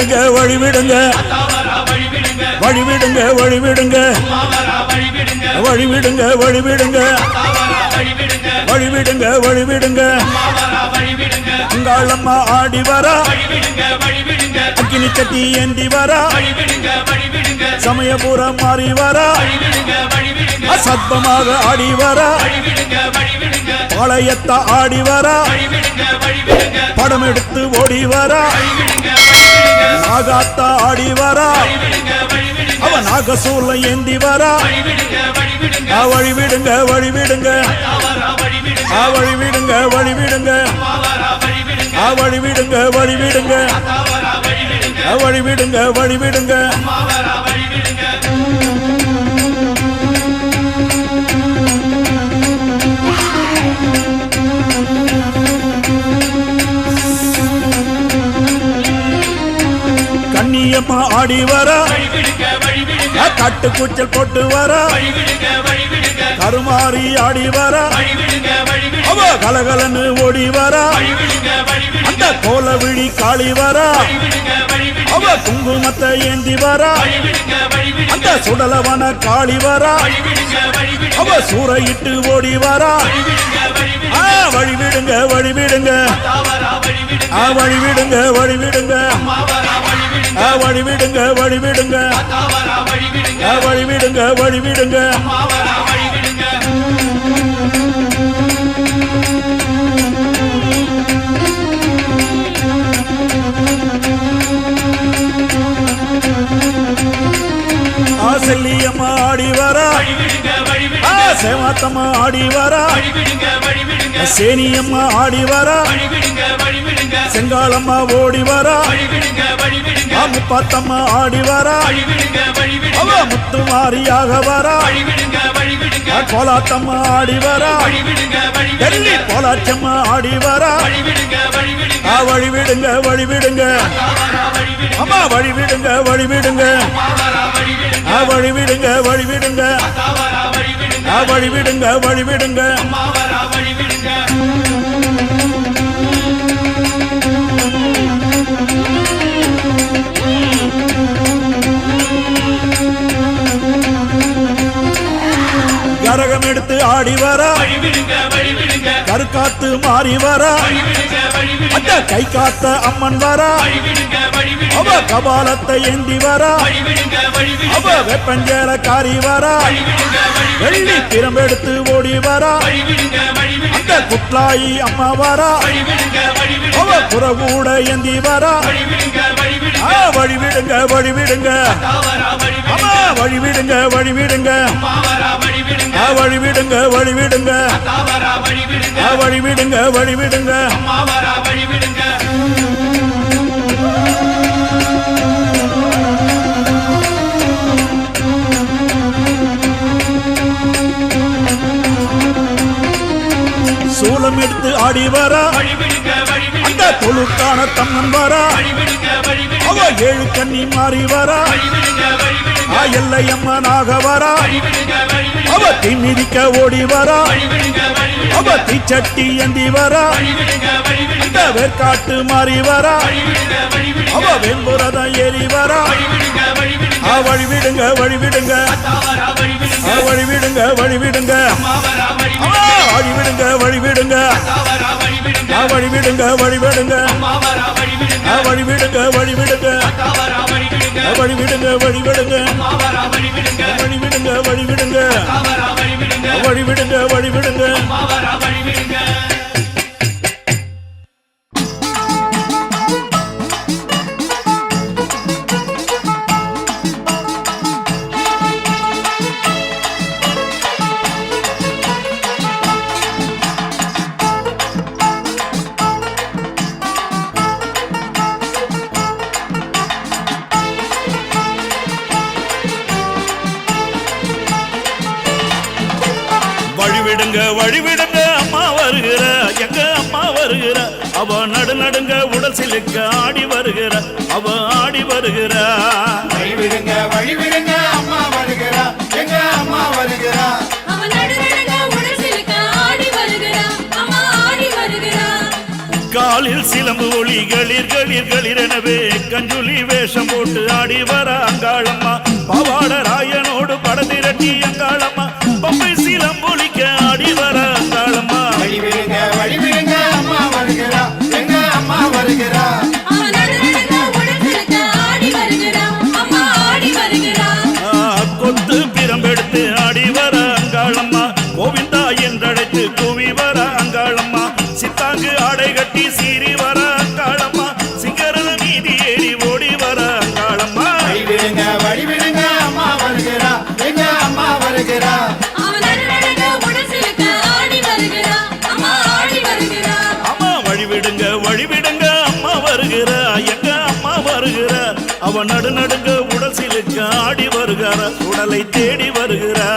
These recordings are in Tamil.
வழிவிடுங்க வழிவிடுங்க வழிவிடுங்க வழிவிடுங்க வழிவிடுங்க வழிவிடுங்க வழிவிடுங்க வழிவிடுங்க அங்காளம்மா ஆடி வரா அக்கினி சட்டி ஏந்தி வரா சமயபுரம் மாறி வரா அசத்தமாக ஆடி வரா பாளையத்த ஆடி வரா படம் எடுத்து ஓடி வரா நாகாத்தா ஆடி வரா அவ நாகசூல ஏந்தி வரா வழிவிடுங்க வழிவிடுங்க வழிவிடுங்க வழிவிடுங்க வழிவிடுங்க வழிவிடுங்க வழிவிடுங்க வழிவிடுங்க கண்ணியம்மா ஆடி வரா கட்டு கூச்சல் போட்டு வரா கருமாறி ஆடி வரா அவ கலகலன்னு ஓடி வரா அந்த கோல விழி காளி வரா அவ குங்குமத்தை ஏந்தி வரா அந்த சுடலவன காளி வரா அவ சூறையிட்டு ஓடி வரா வழிவிடுங்க வழிவிடுங்க வழிவிடுங்க வழிவிடுங்க வழிவிடுங்க வழிவிடுங்க வழிவிடுங்க வழிவிடுங்க செல்லியம்மா ஆடி வரா சேமாத்தம்மா ஆடி வரா சேனியம்மா ஆடி வரா செங்காலம்மா ஓடி வரா முப்பாத்தம்மா ஆடி வரா அவ முத்து மாரியாக வரா கோலாத்தம்மா ஆடி வரா டெல்லி கோலாச்சம்மா ஆடி வரா வழிவிடுங்க வழிவிடுங்க அம்மா வழிவிடுங்க வழிவிடுங்க வழிவிடுங்க வழிவிடுங்க வழிவிடுங்க வழிவிடுங்க கரகம் எடுத்து ஆடி வரா கருக்காத்து மாறி வரா அந்த கை காத்த அம்மன் வரா அவ கபாலத்தை ஏந்தி வரா அவ வெப்பஞ்சேல காரி வரா வெள்ளி திறம்பெடுத்து ஓடி வரா அந்த குட்லாயி அம்மா வரா அவ புறகூட ஏந்தி வரா வழிவிடுங்க வழிவிடுங்க அம்மா வழிவிடுங்க வழிவிடுங்க வழிவிடுங்க வழிவிடுங்க வழிவிடுங்க வழிவிடுங்க சூலம் எடுத்து ஆடி வரா அந்த தொழுக்கான தம்மன் வரா அவ ஏழு கண்ணி மாறி வரா எல்லையம்மனாக வரா அவ தீமிதிக்க ஓடி வரா அவ தீச்சட்டி ஏந்தி வரா அந்த வேர்காட்டு மாறி வரா அவ வெண்புரதம் ஏறி வரா வழிவிடுங்க வழிவிடுங்க வழிவிடுங்க வழிவிடுங்க வழிவிடுங்க வழிவிடுங்க வழிவிடுங்க வழிவிடுங்க வழிவிடுங்க வழிவிடுங்க வழிவிடுங்க வழிவிடுங்க வழிவிடுங்க வழிவிடுங்க வழிவிடுங்க வழிவிடுங்க வழிவிடுங்க அம்மா வருகிற எங்க அம்மா வருகிற அவ நடு நடுங்க உடல் சிலுக்க ஆடி வருகிற அவ ஆடி வருகிற வழிவிடுங்க அம்மா வருகிற எங்க அம்மா வருகிற அவ நடு நடுங்க உடல் சிலுக்க ஆடி வருகிற அம்மா ஆடி வருகிற காலில் காதில் சிலம்பு ஒளி களிர் களிர் களிரெனவே கஞ்சுலி வேஷம் போட்டு ஆடி வர அங்காளம்மா பவாட ராயனோடு படதிரட்டி அங்காளம்மா பம்பை சிலம்பொலிக்க ஆடி வர அங்காளம்மா வழி விடுங்க அம்மா வருகிறா எங்க அம்மா வருகிறா கொத்து பிரம்பெடுத்து ஆடி வர அங்காளம்மா கோவிந்தா என்றழைத்து கூவி வர அங்காளம்மா சித்தாங்கு ஆடை கட்டி சீறி வர அங்காளம்மா சிங்கரத மீதி ஏறி ஓடி வர அங்காளம்மா வழி விடுங்க அம்மா வருகிறா எங்க அம்மா வருகிறா அம்மா வழிவிடுங்க அம்மா வருகிறா எங்க அம்மா வருகிறா அவ நடுநடுங்க உடல் சிலுக்க ஆடி வருகிறார உடலை தேடி வருகிறா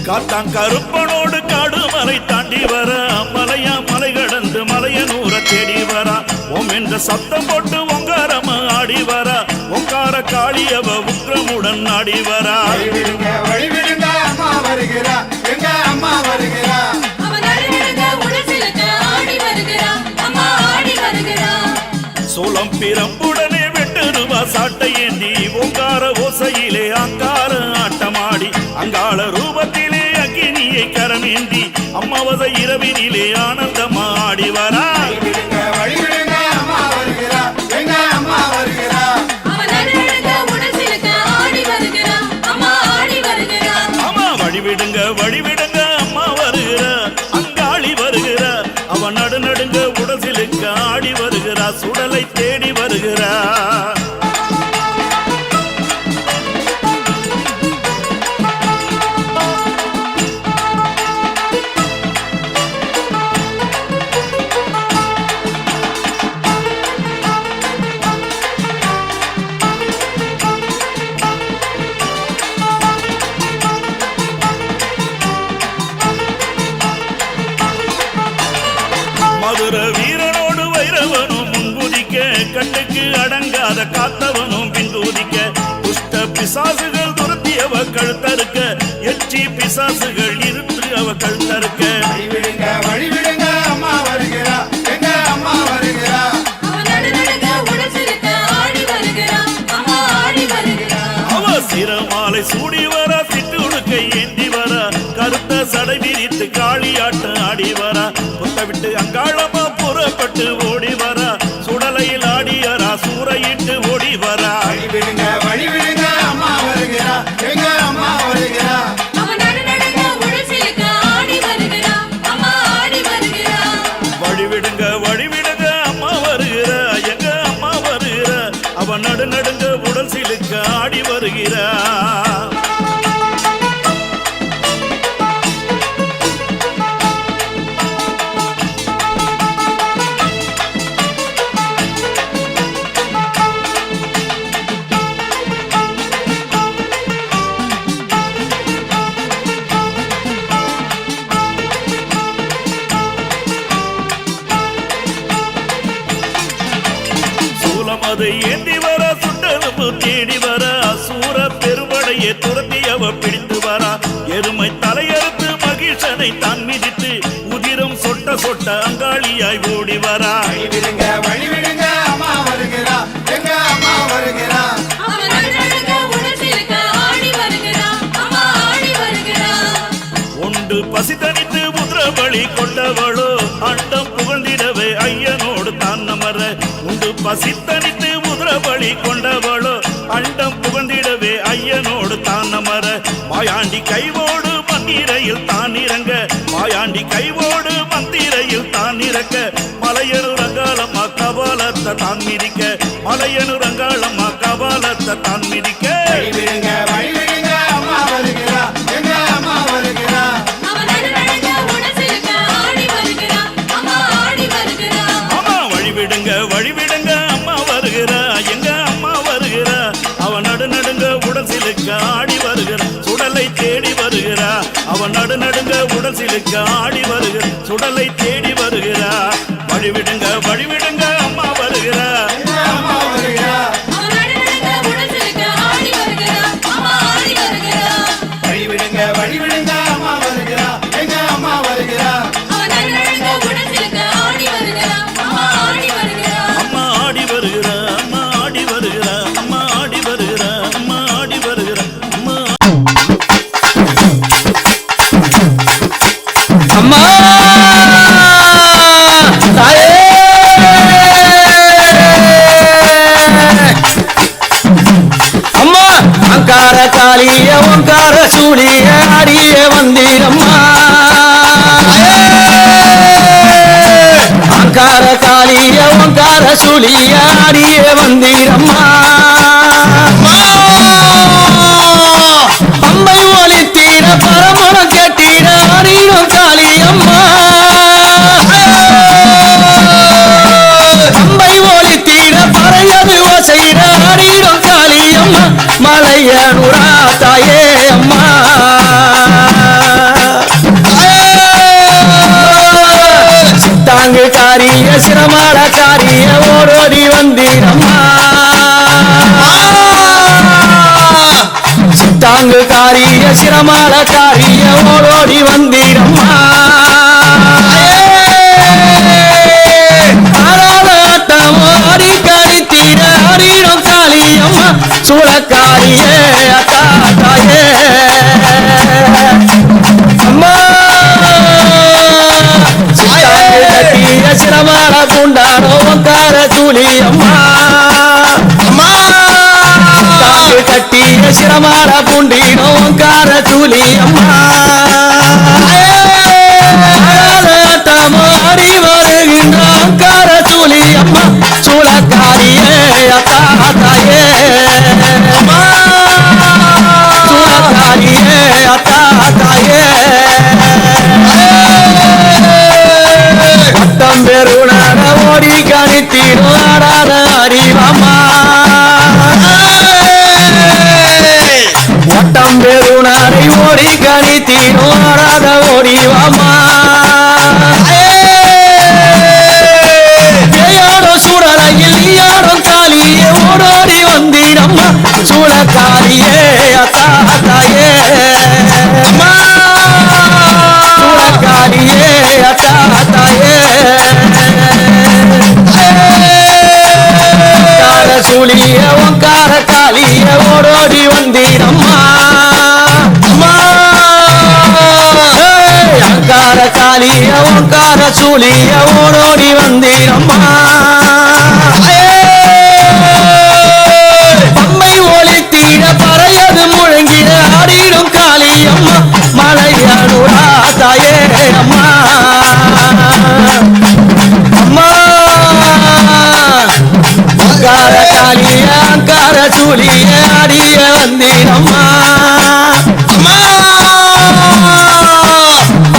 காத்தான் கருப்பனோடு காடு மலை தாண்டி வர மலையா மலை கடந்து மலையனூர தேடி வர ஓம் என்ற சத்தம் போட்டு ஒங்காரம ஆடி வர ஒங்கார காளியவ உக்ரமுடன் ஆடி வரா வழி விடுங்க அம்மா வருகிறா எங்க அம்மா வருகிறா சோளம் பிரம்புடனே வெட்டு ரூபா சாட்டை ஏந்தி ஓங்கார ஓசையிலே அங்கார ஆட்டமாடி அங்காள ரூபத்திலே அக்கினியை கரமேந்தி அம்மாவத இரவினிலே ஆனந்தமா ஆடி வரா வழி விடுங்க அம்மா வருகிறா எங்க அம்மா வருகிறா அம்மா வழிவிடுங்க அம்மா வருகிறா அங்காளி வருகிறா அவ நடுநடுங்க உடசிலுக்கு ஆடி வருகிறா சுடலை தேடி வருகிறா மதுர வீரனோடு வைரவனும் முன்புதிக்க கண்ணுக்கு அடங்காத காத்தவனும் பின்புதிக்க துஷ்ட பிசாசுகள் துரத்தி அவ கழுத்தறுக்க எச்சி பிசாசுகள் இருந்து அவ கழுத்தறுக்க வழி விடுங்க அம்மா வருகிறா எங்க அம்மா வருகிறா அவ சிரமாலை சூடி வர சிட்டுடுக்கை ஏந்தி வர கருத்த சடை விரித்து காளியாட்டம் ஆடி வர புத்த விட்டு அங்காளமா புறப்பட்டு ஓடி வர சுடலையில் ஆடியரா சூறையிட்டு ஓடி வரா வழி விடுங்க அம்மா வருகிறா எங்க அம்மா வருகிறா வழிவிடுங்க அம்மா வருகிறா எங்க அம்மா வருகிறா அவ நடுநடுங்க உடல் சிலுக்க ஆடி வருகிறா அதை ஏந்தி வர சுட்டெலும்பு தேடி வர அசூர பெரும்படையை துரத்தி அவ பிடித்து வரா எருமை தலையறுத்து மகிழ்ச்சனை தான் மிதித்து உதிரம் சொட்ட சொட்ட அங்காளியாய் ஓடி வரா வழி விடுங்க அம்மா வருகிறா எங்க அம்மா வருகிறா ஒன்று பசி தனித்து முதிரபலி கொண்டவளோ அண்டம் புகழ்ந்திடவே ஐயனோடு தான் நமர உண்டு பசி தனித்து முதிரபலி கொண்டவளோ அண்டம் புகழ்ந்திடவே ஐயனோடு தான் நமர மாயாண்டி கைவோடு மந்திரையில் தான் இறங்க மாயாண்டி கைவோடு மந்திரையில் தான் இறக்க மலையனு ரங்காளம்மா கபாலத்தை தான் மிதிக்க மலையனு ரங்காளம்மா கபாலத்தை தான் மிதிக்க வழி விடுங்க அம்மா வருகிறா எங்க அம்மா வருகிறா வழிவிடுங்க அம்மா வருகிறா எங்க அம்மா வருகிறா அவ நடுநடுங்க அவன் நடுநடுங்க உடல் சிலுக்க ஆடி வருகிற சுடலை தேடி வருகிறார் வழிவிடுங்க வழிவிடுங்க அம்மா வருகிறார் அம்மா வருகிறா வழிவிடுங்க வழிவிடுங்க அம்மா வருகிறா எங்க அம்மா வருகிறா அம்மா ஆடி வருகிறா அம்மா ஆடி வருகிறா அம்மா ஆடி வருகிறா அம்மா ஆடி வருகிறா அம்மா அம்மா தாயே அம்மா அங்கார காளிய ஓங்கார சூழிய ஆடிய வந்தீரம்மா அங்கார காளிய ஓங்கார சூழிய ஆடிய வந்தீரம்மா அம்மை ஒளித்தீர பரமணம் கேட்டீர ஆடிடும் காளியம்மா அம்மை ஒளித்தீர பறையது ஓசைர ஆடிடும் காளியம்மா மலையனுரா தாயே அம்மா சித்தாங்கு காரிய சிரமாட காரிய ஓடோடி வந்தீரம்மா சித்தாங்கு காரிய சிரமாட காரிய ஓடோடி வந்தீரம்மா ஆடாட்டமோ ஆடி காணித்தீர ஆடிடும் காளியம்மா சூழக்காரியே அத்தா தாயே அம்மா சித்தாங்கு கட்டிய சிரமாட பூண்டானோ ஓங்கார சூழி அம்மா தாங்கு கட்டிய சிரமாட பூண்டினோ ஓங்கார சூழி அம்மா ஆடாட்டமோ ஆடி வருகின்ற ஓங்கார சூழி அம்மா சூழக்காரியே அத்தா தாயே அம்மா சூழக்காரியே அத்தா தாயே பட்டம் பெருணாட ஓடி கணித்தீரோ ஆடாத அறிவாமா பட்டம் பெருணாடை ஓடி கணித்தீரோ ஆடாத ஓடிவாமா ஜெயாடோ சூழலையில் நீயாடும் காளியே ஓடோடி வந்தீரம்மா சூழக்காரியே அத்தா தாயே அம்மா சூழக்காரியே அத்தா தாயே கார சூழிய ஓங்கார காளிய ஓடோடி வந்தீரம்மா அம்மா அங்கார காளிய ஓங்கார சூழிய ஓடோடி வந்தீரம்மா அம்மை ஒளித்தீர பறையது முழங்கிட ஆடிடும் காளியம்மா மலையனுரா தாயே அம்மா அம்மா அங்கார காளிய அங்கார சூழிய ஆடிய வந்தீரம்மா அம்மா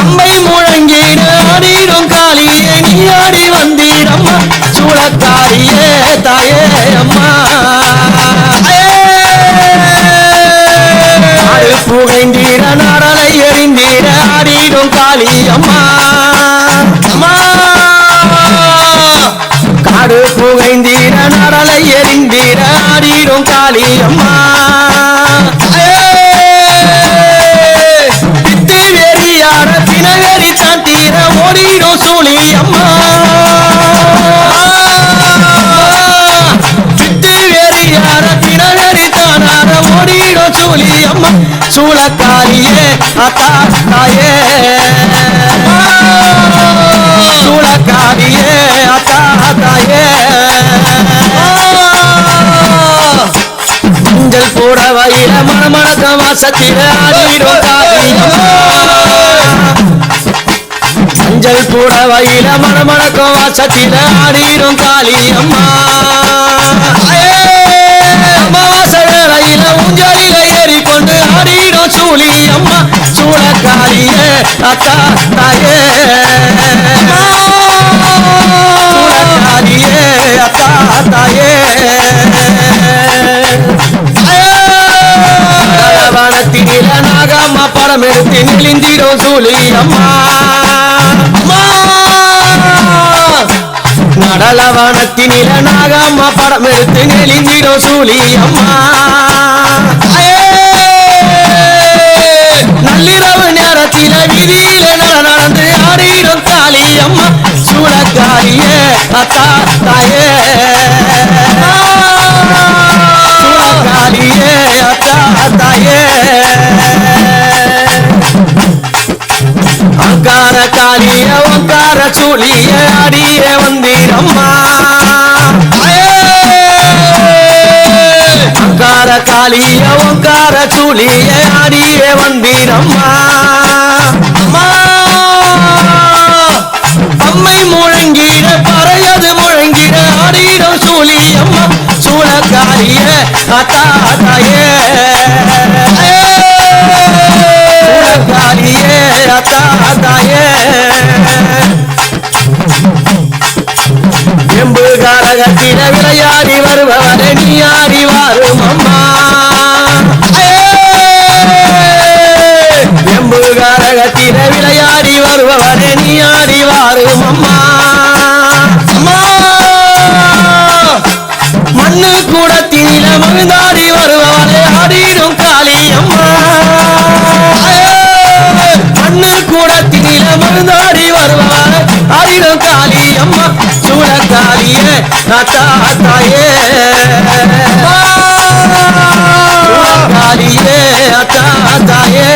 அம்மை முழங்கிட ஆடிடும் காளியே நீ ஆடி வந்தீரம்மா சூழக்காரியே தாயே அம்மா ஆடு புகைந்தீர நடலை எறிந்தீர ஆடிடும் காளியம்மா அம்மா காடு புகைந்தீர நடலை எறிந்தீர ஆடிடும் காளியம்மா பித்து வெறியாட பிணவெறி சாத்தீர ஓடிடும் சூழியம்மா பித்து வெறியாட பிணவெறி தானாட ஓடிடும் சூழியம்மா சூழக்காரியே அத்தா தாயே சூழக்காரியே அத்தா தாயே மஞ்சள் புடவையில மணமணக்க வாசத்தில ஆடிடும் காளியம்மா மஞ்சள் புடவையில மணமணக்க வாசத்தில ஆடிடும் காளியம்மா அமாவாசை வேளையில ஊஞ்சலில ஏறிக்கொண்டு ஆடிடும் சூழியம்மா சூழக்காரியே அத்தா தாயே சூழக்காரியே அத்தா தாயே வனத்தில நாகம்மா படம் படம் எடுத்து நெளிந்திடும் சூழி அம்மா நடலவனத்தினில நாகம்மா படம் எடுத்து நெளிந்திடும் சூழி அம்மா நள்ளிரவு நேரத்தில வீதியில நடந்து ஆடிடும் காளி அம்மா சூழக்காரியே அத்தா தாயே சூழக்காரியே அத்தா தாயே அங்கார காளிய ஒங்கார சூழிய அடிய வந்தீரம்மா அங்கார காளிய ஒங்கார சூழிய அடிய வந்தீரம்மா அம்மை முழங்கிட பறையது முழங்கிட ஆடிடும் சூழி அம்மா சூழக்காரிய அத்தா தாயே சூழக்காரியே அத்தா தாயே எம்பு காரகத்தில விளையாடி வருபவரை நீ ஆடி வாரும் அம்மா எம்பு காரகத்தில விளையாடி வருபவரை நீ ஆடி வாரும் அம்மா மண்ணு கூடத்தில மகிழ்ந்தாடி வருபவரை ஆடிடும் காளி அம்மா மண்ணு கூடத்தில மகிழ்ந்தாடி வருபவரை ஆடிடும் காளி அம்மா சூழக்காரியே அத்தா தாயே சூழக்காரியே அத்தா தாயே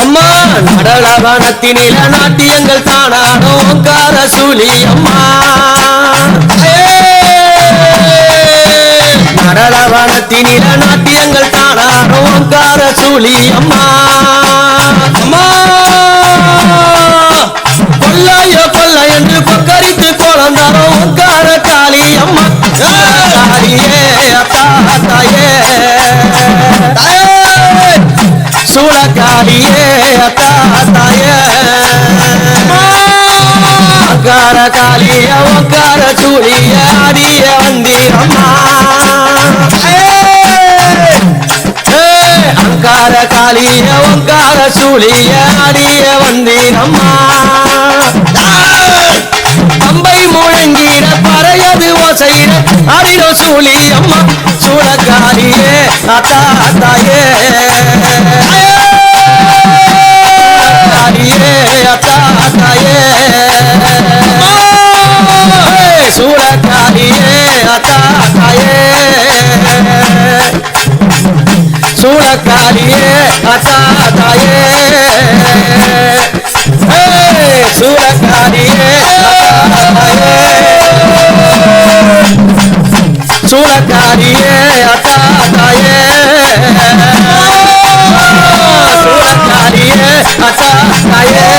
அம்மா நடலவனத்தினில நாட்டியங்கள் தானானோ ஓங்கார சூழி அம்மா நடலவனத்தினில நாட்டியங்கள் தானானோ ஓங்கார சூழி அம்மா அம்மா கொள்ளையோ கொள்ளை என்று கொக்கரித்து கோலந்தாரோ ஓங்கார காளி அம்மா காளியே அத்தா தாயே சூழக்காரியே அத்தா தாயே அங்கார காளிய ஒங்கார சூழிய அடிய வந்தீரம்மா அங்கார காளிய ஒங்கார சூழிய அடிய வந்தீரம்மா அம்பை முழங்கிட பறையது ஓசையிட அடியோ சூழி அம்மா சூழக்காரியே அத்தா தாயே சூழக்காரியே அத்தா தாயே சூழக்காரியே அத்தா தாயே சூழக்காரியே அத்தா தாயே சூழக்காரியே அத்தா தாயே சூழக்காரியே அத்தா தாயே சூழக்காரியே அத்தா தாயே